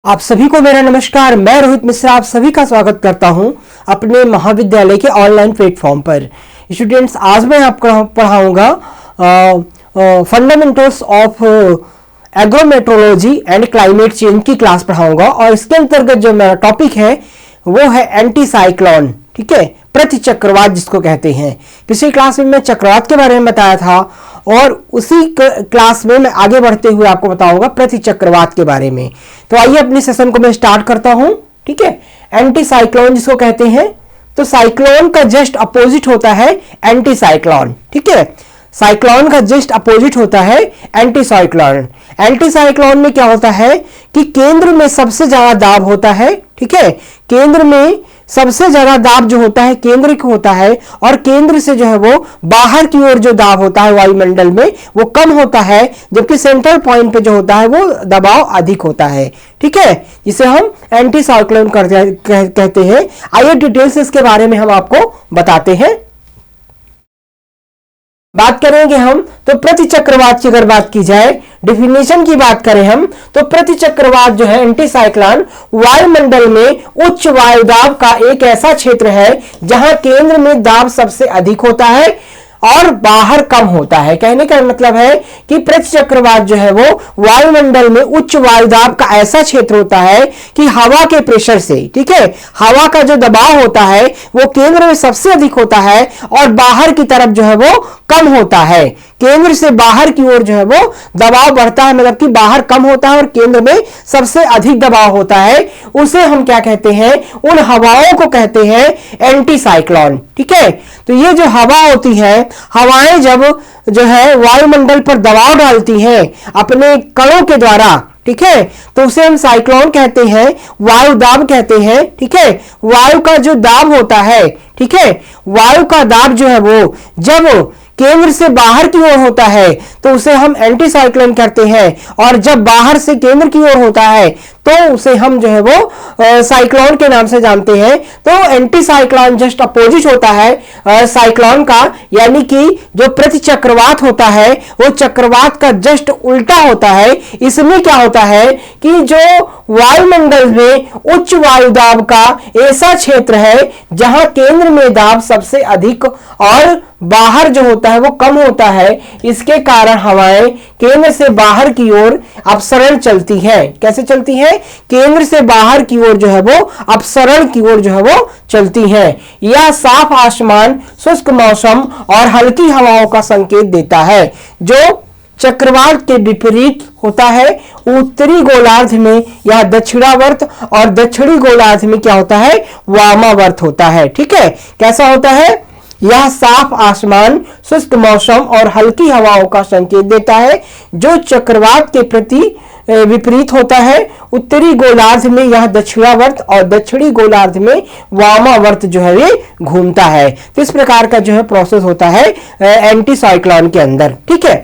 आप सभी को मेरा नमस्कार। मैं रोहित मिश्रा आप सभी का स्वागत करता हूं अपने महाविद्यालय के ऑनलाइन प्लेटफॉर्म पर। स्टूडेंट्स, आज मैं आपको पढ़ाऊंगा fundamentals of agrometeorology and climate change की क्लास पढ़ाऊंगा और इसके अंतर्गत जो मेरा टॉपिक है वो है एंटी साइक्लोन। ठीक है, प्रति चक्रवात जिसको कहते हैं। पिछली क्लास में मैं चक्रवात के बारे में बताया था और उसी क्लास में मैं आगे बढ़ते हुए आपको बताऊंगा प्रति चक्रवात के बारे में। तो आइए अपनी सेशन को मैं स्टार्ट करता हूं। ठीक है, एंटी साइक्लोन जिसको कहते हैं, तो साइक्लोन का जस्ट अपोजिट होता है एंटी साइक्लोन। ठीक है, साइक्लोन का जस्ट अपोजिट होता है एंटी साइक्लोन। एंटी साइक्लोन में क्या होता है कि केंद्र में सबसे ज्यादा दाब होता है। ठीक है, केंद्र में सबसे ज्यादा दाब जो होता है केंद्र को होता है और केंद्र से जो है वो बाहर की ओर जो दाब होता है वायुमंडल में वो कम होता है, जबकि सेंट्रल पॉइंट पे जो होता है वो दबाव अधिक होता है। ठीक है, जिसे हम एंटी साइक्लोन कहते हैं। आइए डिटेल्स इसके बारे में हम आपको बताते हैं। बात करेंगे हम तो प्रति चक्रवात की अगर बात की जाए, डिफिनेशन की बात करें हम तो प्रति चक्रवात जो है एंटी साइक्लोन वायुमंडल में उच्च वायु दाब का एक ऐसा क्षेत्र है जहां केंद्र में दाब सबसे अधिक होता है और बाहर कम होता है। कहने का मतलब है कि प्रति चक्रवात जो है वो वायुमंडल में उच्च वायुदाब का ऐसा क्षेत्र होता है कि हवा के प्रेशर से, ठीक है, हवा का जो दबाव होता है वो केंद्र में सबसे अधिक होता है और बाहर की तरफ जो है वो कम होता है। केंद्र से बाहर की ओर जो है वो दबाव बढ़ता है, मतलब कि बाहर कम होता है और केंद्र में सबसे अधिक दबाव होता है। उसे हम क्या कहते हैं, उन हवाओं को कहते हैं एंटी साइक्लोन। ठीक है, तो ये जो हवा होती है, हवाएं जब जो है वायुमंडल पर दबाव डालती हैं अपने कणों के द्वारा, ठीक है, तो उसे हम साइक्लोन कहते हैं, वायु दाब कहते हैं। ठीक है, वायु का जो दाब होता है, ठीक है, वायु का दाब जो है वो जब केंद्र से बाहर की ओर होता है तो उसे हम एंटी साइक्लोन कहते हैं, और जब बाहर से केंद्र की ओर होता है तो उसे हम जो है वो साइक्लोन के नाम से जानते हैं। तो एंटी साइक्लोन जस्ट अपोजिट होता है साइक्लोन का, यानी कि जो प्रति चक्रवात होता है वो चक्रवात का जस्ट उल्टा होता है। इसमें क्या होता है कि जो वायुमंडल में उच्च वायुदाब का ऐसा क्षेत्र है जहां केंद्र में दाब सबसे अधिक और बाहर जो होता है वो कम होता है, इसके कारण हवाएं केंद्र से बाहर की ओर अपसरण चलती हैं। कैसे चलती हैं? केंद्र से बाहर की ओर जो है वो अपसरण की ओर जो है वो चलती हैं। यह साफ आसमान, शुष्क मौसम और हल्की हवाओं का संकेत देता है। जो चक्रवात के विपरीत होता है, उत्तरी गोलार्ध में यह दक्षिणावर्त और दक्षिणी गोलार्ध में क्या होता है, वामावर्त होता है। ठीक है, कैसा होता है? यह साफ आसमान, शुष्क मौसम और हल्की हवाओं का संकेत देता है। जो चक्रवात के प्रति विपरीत होता है, उत्तरी गोलार्ध में यह दक्षिणावर्त और दक्षिणी गोलार्ध में वामावर्त जो है ये घूमता है। तो इस प्रकार का जो है प्रोसेस होता है एंटी साइक्लोन के अंदर। ठीक है,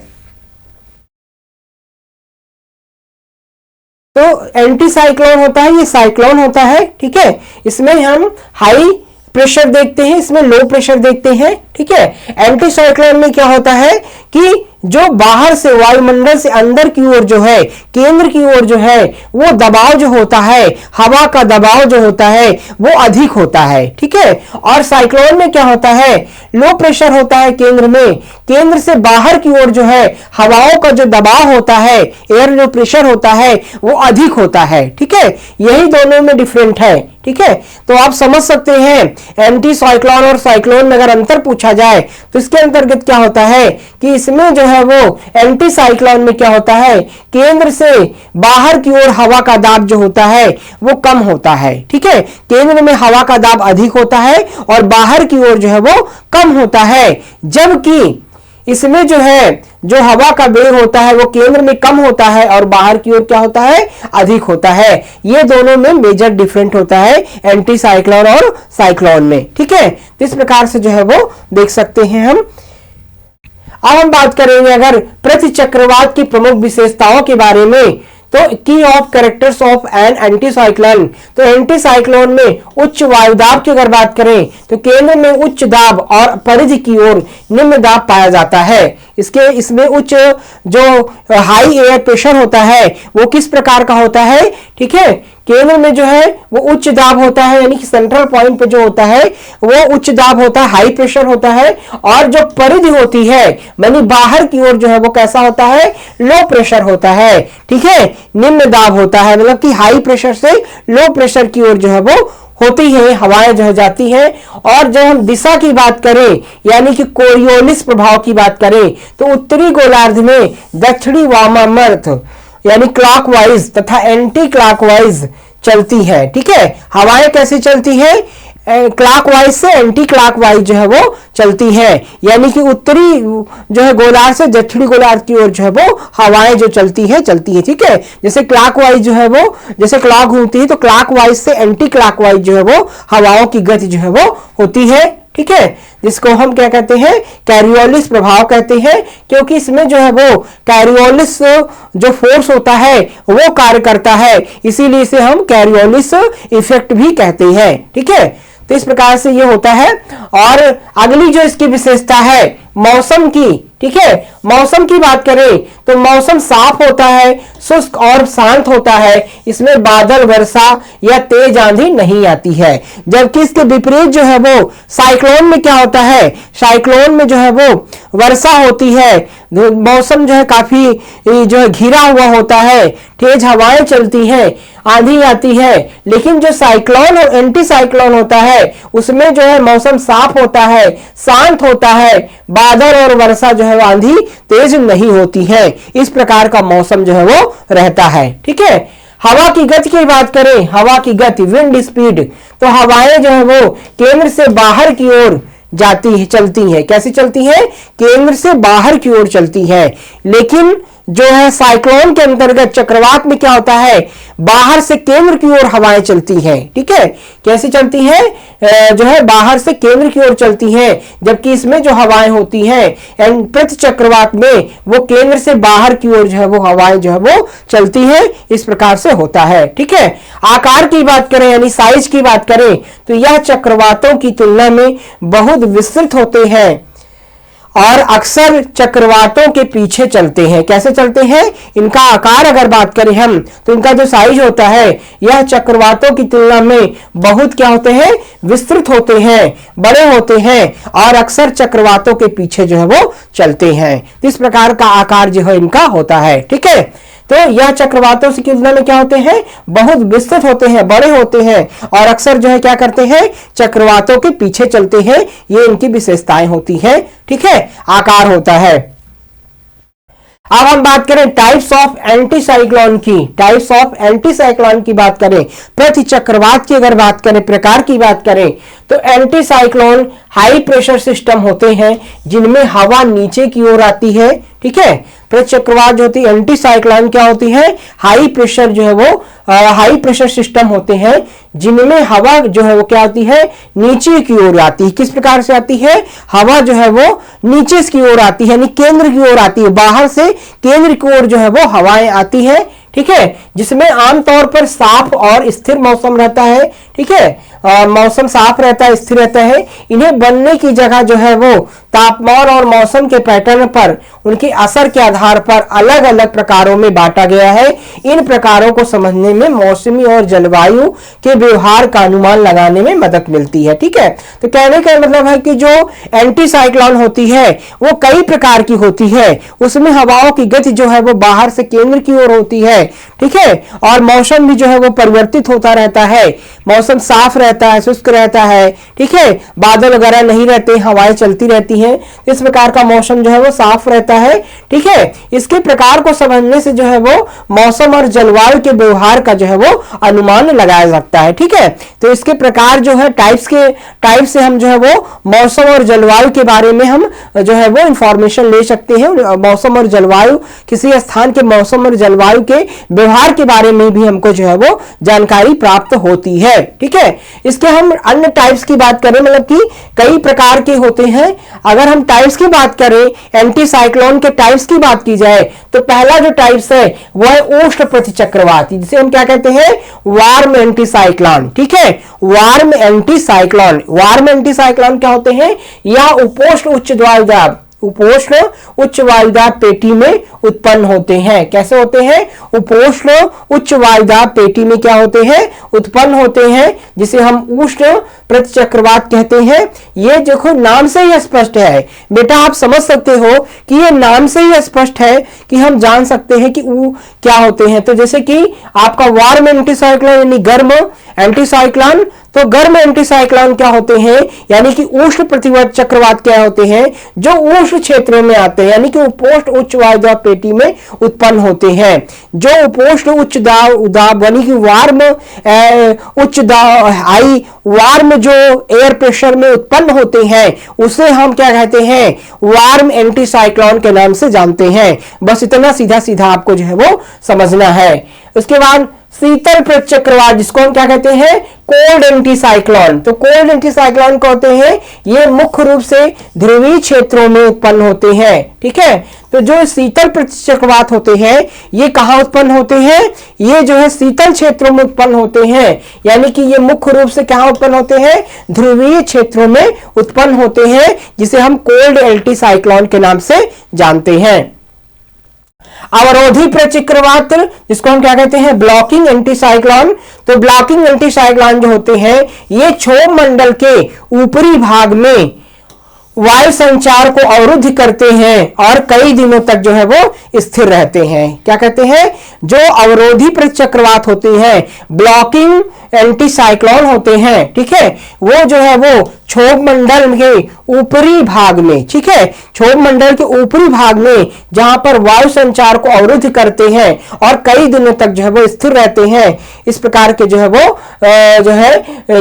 तो एंटी साइक्लोन होता है, ये साइक्लोन होता है। ठीक है, इसमें हम हाई प्रेशर देखते हैं, इसमें लो प्रेशर देखते हैं। ठीक है, एंटी साइक्लोन में क्या होता है कि जो बाहर से वायुमंडल से अंदर की ओर जो है, केंद्र की ओर जो है, वो दबाव जो होता है, हवा का दबाव जो होता है वो अधिक होता है। ठीक है, और साइक्लोन में क्या होता है, लो प्रेशर होता है केंद्र में, केंद्र से बाहर की ओर जो है हवाओं का जो दबाव होता है, एयर जो प्रेशर होता है वो अधिक होता है। ठीक है, यही दोनों में डिफरेंट है। ठीक है, तो आप समझ सकते हैं एंटी साइक्लोन और साइक्लोन में अगर अंतर पूछा जाए तो इसके अंतर्गत क्या होता है कि इसमें जो है वो एंटी साइक्लोन में क्या होता है, केंद्र से बाहर की ओर हवा का दाब जो होता है वो कम होता है। ठीक है, केंद्र में हवा का दाब अधिक होता है और बाहर की ओर जो है वो कम होता है, जबकि इसमें जो है जो हवा का वेग होता है वो केंद्र में कम होता है और बाहर की ओर क्या होता है, अधिक होता है। ये दोनों में मेजर डिफरेंट होता है एंटी साइक्लोन और साइक्लोन में। ठीक है, तो इस प्रकार से जो है वो देख सकते हैं हम। अब हम बात करेंगे अगर प्रति चक्रवात की प्रमुख विशेषताओं के बारे में, तो key of characters of an anticyclone, तो एंटीसाइक्लोन में उच्च वायुदाब की अगर बात करें तो केंद्र में उच्च दाब और परिधि की ओर निम्न दाब पाया जाता है। इसमें उच्च जो हाई एयर प्रेशर होता है वो किस प्रकार का होता है, ठीक है, केंद्र में जो है वो उच्च दाब होता है, यानी कि सेंट्रल पॉइंट पे जो होता है वो उच्च दाब होता है, हाई प्रेशर होता है, और जो परिधि होती है यानी बाहर की ओर जो है वो कैसा होता है, लो प्रेशर होता है, ठीक है, निम्न दाब होता है, मतलब कि हाई प्रेशर से लो प्रेशर की ओर जो है वो होती है, हवाएं जो है जाती हैं। और जब हम दिशा की बात करें यानी कि कोरियोलिस प्रभाव की बात करें तो उत्तरी गोलार्ध में दक्षिणी वामावर्त यानी क्लॉकवाइज तथा एंटी क्लॉकवाइज चलती है, ठीक है, हवाएं कैसे चलती हैं, क्लॉकवाइज से एंटी क्लॉकवाइज जो है वो चलती है, यानी कि उत्तरी जो है गोलार्ध से दक्षिणी गोलार्ध की ओर जो है वो हवाएं जो चलती है, ठीक है, जैसे क्लॉकवाइज जो है वो, जैसे क्लॉक घूमती है तो क्लॉकवाइज से एंटी क्लॉकवाइज जो है वो हवाओं की गति जो है वो होती है, ठीक है, जिसको हम क्या कहते हैं, कैरियोलिस प्रभाव कहते हैं, क्योंकि इसमें जो है वो कैरियोलिस जो फोर्स होता है वो कार्य करता है, इसीलिए इसे हम कैरियोलिस इफेक्ट भी कहते हैं, ठीक है। तो इस प्रकार से ये होता है। और अगली जो इसकी विशेषता है मौसम की, ठीक है, मौसम की बात करें तो मौसम साफ होता है, शुष्क और शांत होता है, इसमें बादल, वर्षा या तेज आंधी नहीं आती है। जबकि इसके विपरीत जो है वो साइक्लोन में क्या होता है, साइक्लोन में जो है वो वर्षा होती है, मौसम जो है काफी जो है घिरा हुआ होता है, तेज हवाएं चलती हैं, आंधी आती है। लेकिन जो साइक्लोन और एंटी साइक्लोन होता है उसमें जो है मौसम साफ होता है, शांत होता है, बादल और वर्षा जो है आंधी तेज नहीं होती है, इस प्रकार का मौसम जो है वो रहता है, ठीक है। हवा की गति की बात करें, हवा की गति विंड स्पीड, तो हवाएं जो है वो केंद्र से बाहर की ओर जाती है, चलती है, कैसे चलती है, केंद्र से बाहर की ओर चलती है। लेकिन जो है साइक्लोन के अंतर्गत चक्रवात में क्या होता है, बाहर से केंद्र की ओर हवाएं चलती हैं, ठीक है, कैसे चलती हैं, जो है बाहर से केंद्र की ओर चलती हैं, जबकि इसमें जो हवाएं होती हैं प्रति चक्रवात में वो केंद्र से बाहर की ओर जो है वो हवाएं जो है वो चलती हैं, इस प्रकार से होता है, ठीक है। आकार की बात करें यानी साइज की बात करें तो यह चक्रवातों की तुलना में बहुत विस्तृत होते हैं और अक्सर चक्रवातों के पीछे चलते हैं। कैसे चलते हैं, इनका आकार अगर बात करें हम तो इनका जो साइज होता है यह चक्रवातों की तुलना में बहुत क्या होते हैं, विस्तृत होते हैं, बड़े होते हैं और अक्सर चक्रवातों के पीछे जो है वो चलते हैं। इस प्रकार का आकार जो है इनका होता है, ठीक है। तो यह चक्रवातों की तुलना में क्या होते हैं, बहुत विस्तृत होते हैं, बड़े होते हैं और अक्सर जो है क्या करते हैं, चक्रवातों के पीछे चलते हैं, ये इनकी विशेषताएं होती हैं, ठीक है, आकार होता है। अब हम बात करें टाइप्स ऑफ एंटीसाइक्लोन की, टाइप्स ऑफ एंटीसाइक्लोन की बात करें, प्रति चक्रवात की अगर बात करें, प्रकार की बात करें तो एंटीसाइक्लोन हाई प्रेशर सिस्टम होते हैं जिनमें हवा नीचे की ओर आती है, ठीक है। प्रति चक्रवात जो होती है एंटीसाइक्लोन क्या होती है, हाई प्रेशर जो है वो हाई प्रेशर सिस्टम होते हैं जिनमें हवा जो है वो क्या आती है, नीचे की ओर आती है। किस प्रकार से आती है, हवा जो है वो नीचे की ओर आती है, यानी केंद्र की ओर आती है, बाहर से केंद्र की ओर जो है वो हवाएं आती है, ठीक है, जिसमें आमतौर पर साफ और स्थिर मौसम रहता है, ठीक है, मौसम साफ रहता है, स्थिर रहता है। इन्हें बनने की जगह जो है वो तापमान और मौसम के पैटर्न पर उनके असर के आधार पर अलग अलग प्रकारों में बांटा गया है। इन प्रकारों को समझने में मौसमी और जलवायु के व्यवहार का अनुमान लगाने में मदद मिलती है, ठीक है। तो कहने का मतलब है कि जो एंटी साइक्लोन होती है वो कई प्रकार की होती है, उसमें हवाओं की गति जो है वो बाहर से केंद्र की ओर होती है, ठीक है, और मौसम भी जो है वो परिवर्तित होता रहता है, मौसम साफ रहता है, शुष्क रहता है, ठीक है, बादल वगैरह नहीं रहते, हवाएं चलती रहती हैं, इस प्रकार का मौसम जो है वो साफ रहता है, ठीक है। इसके प्रकार को समझने से जो है वो मौसम और जलवायु के व्यवहार का जो है वो अनुमान लगाया सकता है, ठीक है। तो इसके प्रकार जो है टाइप से हम जो है वो मौसम और जलवायु के बारे में हम जो है वो इंफॉर्मेशन ले सकते हैं। मौसम और जलवायु, किसी स्थान के मौसम और जलवायु के व्यवहार के बारे में भी हमको जो है वो जानकारी प्राप्त होती है, ठीक है। इसके हम अन्य टाइप्स की बात करें, मतलब कि कई प्रकार के होते हैं। अगर हम टाइप्स की बात करें, एंटी साइक्लोन के टाइप्स की बात की जाए, तो पहला जो टाइप्स है वह है उष्ण प्रतिचक्रवात, जिसे हम क्या कहते हैं, वार्म एंटी साइक्लोन। ठीक है, warm anti cyclone. Warm anti cyclone क्या होते हैं, या उपोष्ण उच्च वायुदाब, उपोष्ण उच्च वायुदाब पेटी में उत्पन्न होते हैं। कैसे होते हैं, उपोष्ण उच्च वायुदाब पेटी में क्या होते हैं, उत्पन्न होते हैं, जिसे हम उष्ण प्रतिचक्रवात कहते हैं। ये देखो नाम से ही स्पष्ट है बेटा, आप समझ सकते हो कि ये नाम से ही स्पष्ट है कि हम जान सकते हैं कि वो क्या होते हैं। तो जैसे कि आपका वार्म एंटीसाइक्लोन यानी गर्म एंटीसाइक्लोन, तो गर्म एंटीसाइक्लोन क्या होते हैं, यानी कि उष्ण प्रतिचक्रवात क्या होते हैं, जो उष्ण क्षेत्रों में आते हैं, यानी कि उपोष्ण उच्च वायुदाब पेटी में उत्पन्न होते हैं। जो उपोष्ण उच्च दाब यानी कि वार्म उच्च हाई वार्म जो एयर प्रेशर में उत्पन्न होते हैं, उसे हम क्या कहते हैं, वार्म एंटीसाइक्लोन के नाम से जानते हैं। बस इतना सीधा सीधा आपको जो है वो समझना है। उसके बाद शीतल प्रतिचक्रवात, जिसको हम क्या कहते हैं, कोल्ड एंटीसाइक्लोन। तो कोल्ड एंटीसाइक्लोन क्या होते हैं, ये मुख्य रूप से ध्रुवीय क्षेत्रों में उत्पन्न होते हैं। ठीक है, तो जो शीतल प्रतिचक्रवात होते हैं ये कहां उत्पन्न होते हैं, ये जो है शीतल क्षेत्रों में उत्पन्न होते हैं, यानी कि ये मुख्य रूप से कहां उत्पन्न होते हैं, ध्रुवीय क्षेत्रों में उत्पन्न होते हैं, जिसे हम कोल्ड एंटीसाइक्लोन के नाम से जानते हैं। अवरोधी प्रतिचक्रवात, जिसको हम क्या कहते हैं, ब्लॉकिंग एंटीसाइक्लोन। तो ब्लॉकिंग एंटीसाइक्लोन जो होते हैं ये क्षोभ मंडल के ऊपरी भाग में वायु संचार को अवरुद्ध करते हैं और कई दिनों तक जो है वो स्थिर रहते हैं। क्या कहते हैं, जो अवरोधी प्रतिचक्रवात होते हैं, ब्लॉकिंग एंटीसाइक्लोन होते हैं। ठीक है, वो जो है वो क्षोभ मंडल के ऊपरी भाग में, ठीक है, क्षोभ मंडल के ऊपरी भाग में जहां पर वायु संचार को अवरुद्ध करते हैं और कई दिनों तक जो है वो स्थिर रहते हैं, इस प्रकार के जो है वो जो है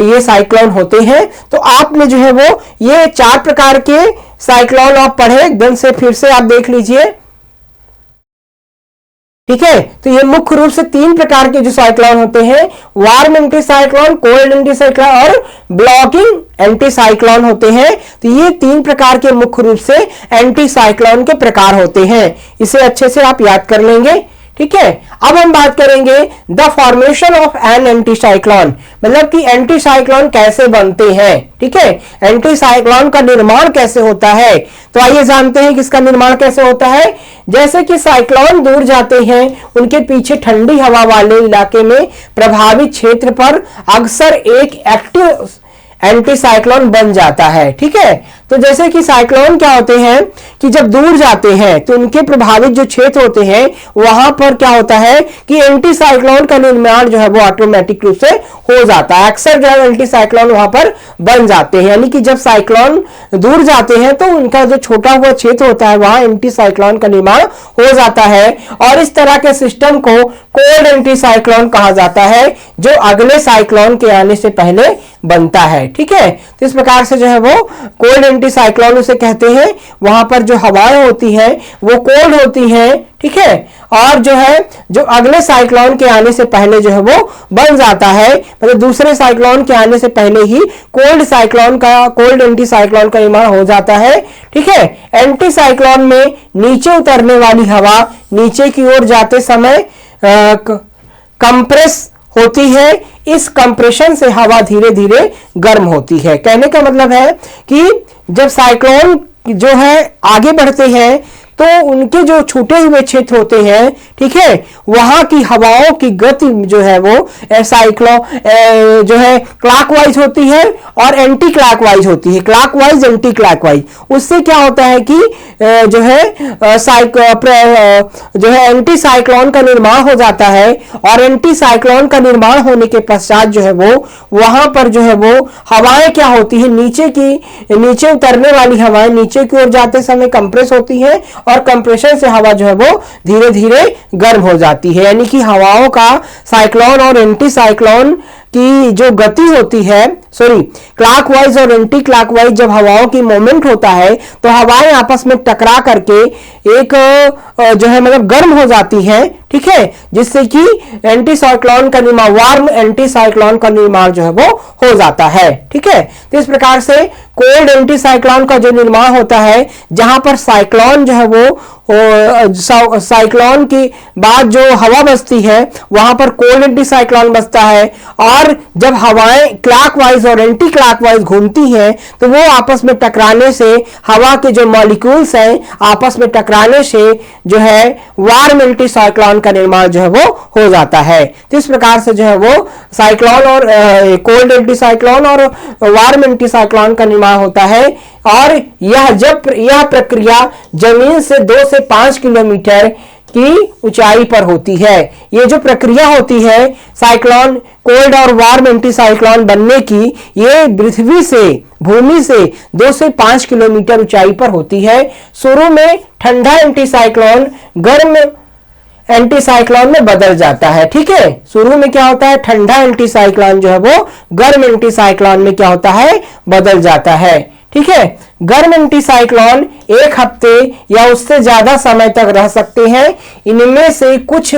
ये साइक्लोन होते हैं। तो आपने जो है वो ये 4 प्रकार के साइक्लोन आप पढ़े, एकदम से फिर से आप देख लीजिए। ठीक है, तो ये मुख्य रूप से 3 प्रकार के जो साइक्लोन होते हैं, वार्म एंटीसाइक्लोन, कोल्ड एंटीसाइक्लोन और ब्लॉकिंग एंटीसाइक्लोन होते हैं। तो ये 3 प्रकार के मुख्य रूप से एंटीसाइक्लोन के प्रकार होते हैं। इसे अच्छे से आप याद कर लेंगे। ठीक है, अब हम बात करेंगे the formation of an anticyclone, मतलब कि एंटीसाइक्लोन कैसे बनते हैं। ठीक है, एंटीसाइक्लोन का निर्माण कैसे होता है, तो आइए जानते हैं कि इसका निर्माण कैसे होता है। जैसे कि साइक्लोन दूर जाते हैं, उनके पीछे ठंडी हवा वाले इलाके में प्रभावित क्षेत्र पर अक्सर एक एक्टिव एंटीसाइक्लोन बन जाता है। ठीक है, तो जैसे कि साइक्लोन क्या होते हैं कि जब दूर जाते हैं तो उनके प्रभावित जो क्षेत्र होते हैं वहां पर क्या होता है कि एंटीसाइक्लोन का निर्माण जो है वो ऑटोमेटिक रूप से हो जाता है। अक्सर जो है एंटीसाइक्लोन वहां पर बन जाते हैं, यानी कि जब साइक्लोन दूर जाते हैं तो उनका जो छोटा हुआ क्षेत्र होता है वहां एंटीसाइक्लोन का निर्माण हो जाता है, और इस तरह के सिस्टम को कोल्ड एंटीसाइक्लोन कहा जाता है, जो अगले साइक्लोन के आने से पहले बनता है। ठीक है, तो इस प्रकार से जो है वो कोल्ड एंटीसाइक्लोन उसे कहते हैं। वहां पर जो हवाएं होती हैं वो कोल्ड होती हैं। ठीक है, और जो है जो अगले साइक्लोन के आने से पहले जो है वो बन जाता है, मतलब दूसरे साइक्लोन के आने से पहले ही कोल्ड एंटीसाइक्लोन का निर्माण हो जाता है। ठीक है, एंटीसाइक्लोन में नीचे उतरने वाली हवा नीचे की ओर जाते समय कंप्रेस होती है। इस कंप्रेशन से हवा धीरे धीरे गर्म होती है। कहने का मतलब है कि जब साइक्लोन जो है आगे बढ़ते हैं तो उनके जो छूटे हुए क्षेत्र होते हैं, ठीक है, वहां की हवाओं की गति जो है वो साइक्लोन जो है क्लॉकवाइज होती है और एंटी क्लॉकवाइज होती है, क्लॉकवाइज एंटी क्लॉकवाइज। उससे क्या होता है कि जो है एंटी साइक्लोन का निर्माण हो जाता है, और एंटी साइक्लोन का निर्माण होने के पश्चात जो है वो वहां पर जो है वो हवाएं क्या होती है, नीचे उतरने वाली हवाएं नीचे की ओर जाते समय कंप्रेस होती है, और कंप्रेशन से हवा जो है वो धीरे धीरे गर्म हो जाती है। यानी कि हवाओं का साइक्लोन और एंटी साइक्लोन की जो गति होती है, सॉरी क्लॉकवाइज और एंटी क्लॉकवाइज जब हवाओं की मूवमेंट होता है तो हवाएं आपस में टकरा करके एक जो है मतलब गर्म हो जाती हैं, ठीक है, जिससे कि एंटी साइक्लोन का निर्माण, वार्म एंटी साइक्लोन का निर्माण जो है वो हो जाता है, ठीक है। तो इस प्रकार से कोल्ड एंटी साइक्लोन का जो निर्माण होता है, जहां पर साइक्लोन जो है वो साइक्लोन की बाद जो हवा बसती है वहां पर कोल्ड एंटी साइक्लोन बसता है, और जब हवाएं क्लॉकवाइज और एंटी क्लॉकवाइज घूमती हैं तो वो आपस में टकराने से हवा के जो मॉलिक्यूल्स हैं आपस में टकराने से जो है वार्म एंटी साइक्लोन का निर्माण जो है वो हो जाता है। तो इस प्रकार से जो है वो साइक्लोन और कोल्ड एंटी साइक्लोन और वार्म एंटी साइक्लोन का निर्माण होता है, और यह प्रक्रिया जमीन से 2 से 5 किलोमीटर की ऊंचाई पर होती है। ये जो प्रक्रिया होती है साइक्लोन, कोल्ड और वार्म एंटी साइक्लोन बनने की, ये पृथ्वी से, भूमि से 2 से 5 किलोमीटर ऊंचाई पर होती है। शुरू में ठंडा एंटी साइक्लोन गर्म एंटी साइक्लोन में बदल जाता है, ठीक है। शुरू में क्या होता है, ठंडा एंटी साइक्लोन जो है वो गर्म एंटी साइक्लोन में क्या होता है, बदल जाता है, ठीक है। गर्म एंटी साइक्लोन 1 हफ्ते या उससे ज्यादा समय तक रह सकते हैं। इनमें से कुछ,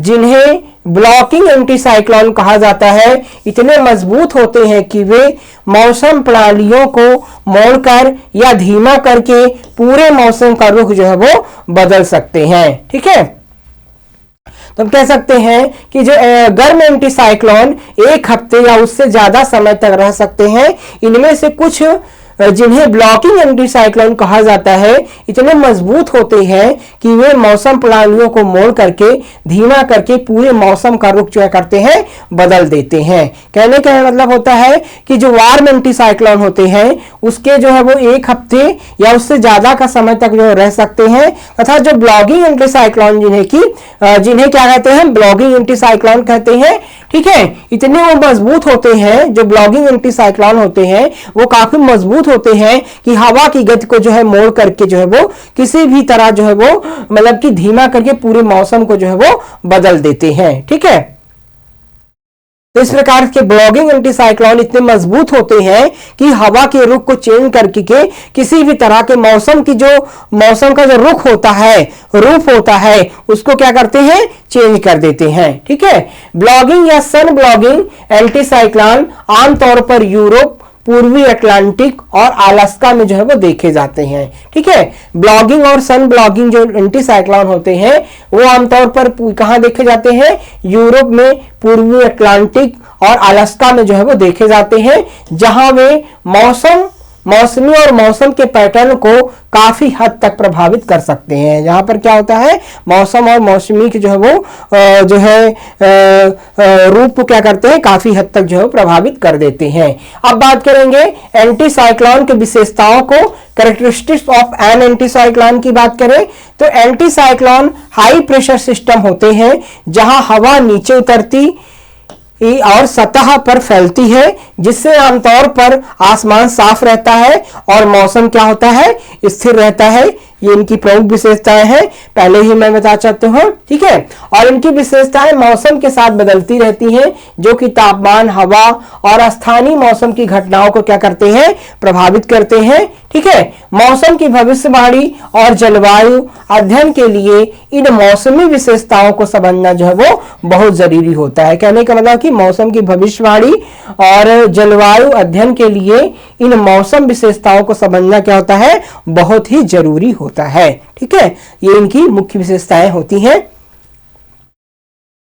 जिन्हें ब्लॉकिंग एंटी साइक्लोन कहा जाता है, इतने मजबूत होते हैं कि वे मौसम प्रणालियों को मोड़कर या धीमा करके पूरे मौसम का रुख जो है वो बदल सकते हैं, ठीक है। तो हम कह सकते हैं कि जो गर्म एंटी साइक्लोन 1 हफ्ते या उससे ज्यादा समय तक रह सकते हैं। इनमें से कुछ, जिन्हें ब्लॉकिंग एंटी साइक्लोन कहा जाता है, इतने मजबूत होते हैं कि वे मौसम प्रणालियों को मोड़ करके, धीमा करके पूरे मौसम का रुख जो करते हैं, बदल देते हैं। कहने का मतलब होता है कि जो वार्म एंटी साइक्लोन होते हैं उसके जो है वो 1 हफ्ते या उससे ज्यादा का समय तक जो रह सकते हैं, तथा जो ब्लॉकिंग एंटी साइक्लोन जिन्हें क्या कहते हैं, ब्लॉकिंग एंटी साइक्लोन कहते हैं, ठीक है। इतने वो मजबूत होते हैं, जो ब्लॉकिंग एंटी साइक्लोन होते हैं वो काफी मजबूत होते हैं कि हवा की गति को जो है मोड़ करके जो है वो किसी भी तरह जो है वो मतलब कि धीमा करके पूरे मौसम को जो है वो बदल देते हैं, ठीक है। तो इस प्रकार के ब्लॉकिंग एंटी साइक्लोन इतने मजबूत होते हैं कि हवा के रुख को चेंज करके किसी भी तरह के मौसम का जो रुख होता है, रूप होता है, उसको क्या करते हैं, चेंज कर देते हैं, ठीक है। ब्लॉगिंग या सन ब्लॉगिंग एंटी साइक्लोन आमतौर पर यूरोप, पूर्वी अटलांटिक और अलास्का में जो है वो देखे जाते हैं, ठीक है। ब्लॉगिंग और सन ब्लॉगिंग जो एंटी साइक्लोन होते हैं वो आमतौर पर कहां देखे जाते हैं, यूरोप में, पूर्वी अटलांटिक और अलास्का में जो है वो देखे जाते हैं, जहां वे मौसमी और मौसम के पैटर्न को काफी हद तक प्रभावित कर सकते हैं। जहां पर क्या होता है, मौसम और मौसमी की जो है वो जो है रूप को क्या करते हैं, काफी हद तक जो है प्रभावित कर देते हैं। अब बात करेंगे एंटी साइक्लोन की विशेषताओं को, characteristics of an anti cyclone की बात करें तो anti cyclone high pressure system होते हैं, जहां हवा नीचे उतरती और सतह पर फैलती है, जिससे आमतौर पर आसमान साफ रहता है और मौसम क्या होता है, स्थिर रहता है। ये इनकी प्रमुख विशेषताएं हैं, पहले ही मैं बता चाहता हूं, ठीक है। और इनकी विशेषताएं मौसम के साथ बदलती रहती हैं, जो कि तापमान, हवा और स्थानीय मौसम की घटनाओं को क्या करते हैं, प्रभावित करते हैं, ठीक है। मौसम की भविष्यवाणी और जलवायु अध्ययन के लिए इन मौसमी विशेषताओं को समझना जो है वो बहुत जरूरी होता है। कहने का मतलब कि मौसम की भविष्यवाणी और जलवायु अध्ययन के लिए इन मौसम विशेषताओं को समझना क्या होता है, बहुत ही जरूरी होता है, ठीक है। ये इनकी मुख्य विशेषताएं होती हैं।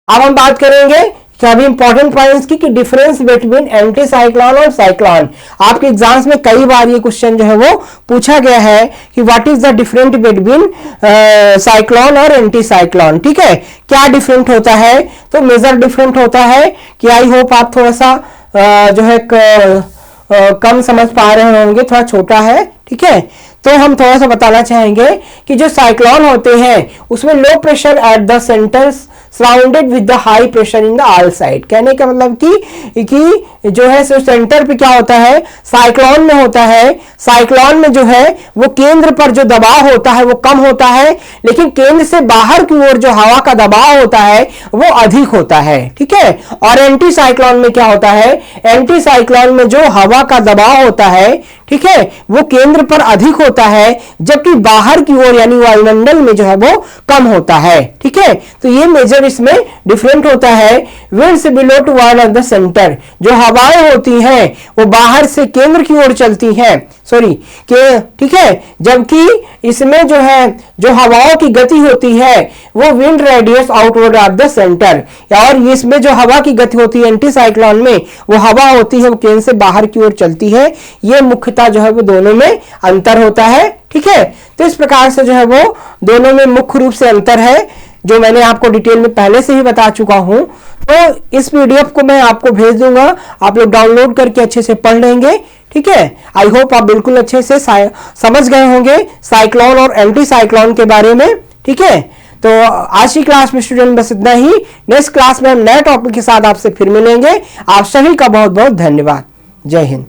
अब हम बात करेंगे सभी इंपॉर्टेंट पॉइंट्स की डिफरेंस बिटवीन एंटी साइक्लोन और साइक्लोन। आपके एग्जाम्स में कई बार ये क्वेश्चन जो है वो पूछा गया है कि what is the different between cyclone और एंटी साइक्लोन, ठीक है। क्या डिफरेंट होता है, तो मेजर डिफरेंट होता है कि आई होप आप थोड़ा सा जो है कम समझ पा रहे होंगे, थोड़ा छोटा है, ठीक है। तो हम थोड़ा सा बताना चाहेंगे कि जो साइक्लोन होते हैं उसमें low pressure at the centre surrounded with the high pressure in the all side. कहने का मतलब कि जो है सेंटर पे क्या होता है, साइक्लोन में होता है, साइक्लोन में जो है वो केंद्र पर जो दबाव होता है वो कम होता है, लेकिन केंद्र से बाहर की ओर जो हवा का दबाव होता है वो अधिक होता है। ठीक है। और एंटी साइक्लोन में क्या होता है, एंटी साइक्लोन में जो हवा का दबाव होता है, ठीक है, वो केंद्र पर अधिक होता है, जबकि बाहर की ओर यानी वायुमंडल में जो है वो कम होता है। ठीक है। तो ये मेजर इसमें डिफरेंट होता है। Winds below toward of the centre, जो हवाएं होती हैं वो बाहर से केंद्र की ओर चलती हैं, सॉरी के, ठीक है, जबकि इसमें जो है जो हवाओं की गति होती है वो wind radius outward of the centre, और इसमें जो हवा की गति होती है एंटी साइक्लोन में वो हवा होती है वो केंद्र से बाहर की ओर चलती है। ये मुख्यतः जो है वो दोनों में अंतर होता है। ठीक है। तो इस प्रकार से जो है वो दोनों में मुख्य रूप से अंतर है, जो मैंने आपको डिटेल में पहले से ही बता चुका हूं। तो इस पीडीएफ को मैं आपको भेज दूंगा, आप लोग डाउनलोड करके अच्छे से पढ़ लेंगे। ठीक है। आई होप आप बिल्कुल अच्छे से समझ गए होंगे साइक्लोन और एंटी साइक्लोन के बारे में। ठीक है। तो आज की क्लास में स्टूडेंट बस इतना ही। नेक्स्ट क्लास में हम नए टॉपिक के साथ आपसे फिर मिलेंगे। आप सभी का बहुत बहुत धन्यवाद। जय हिंद।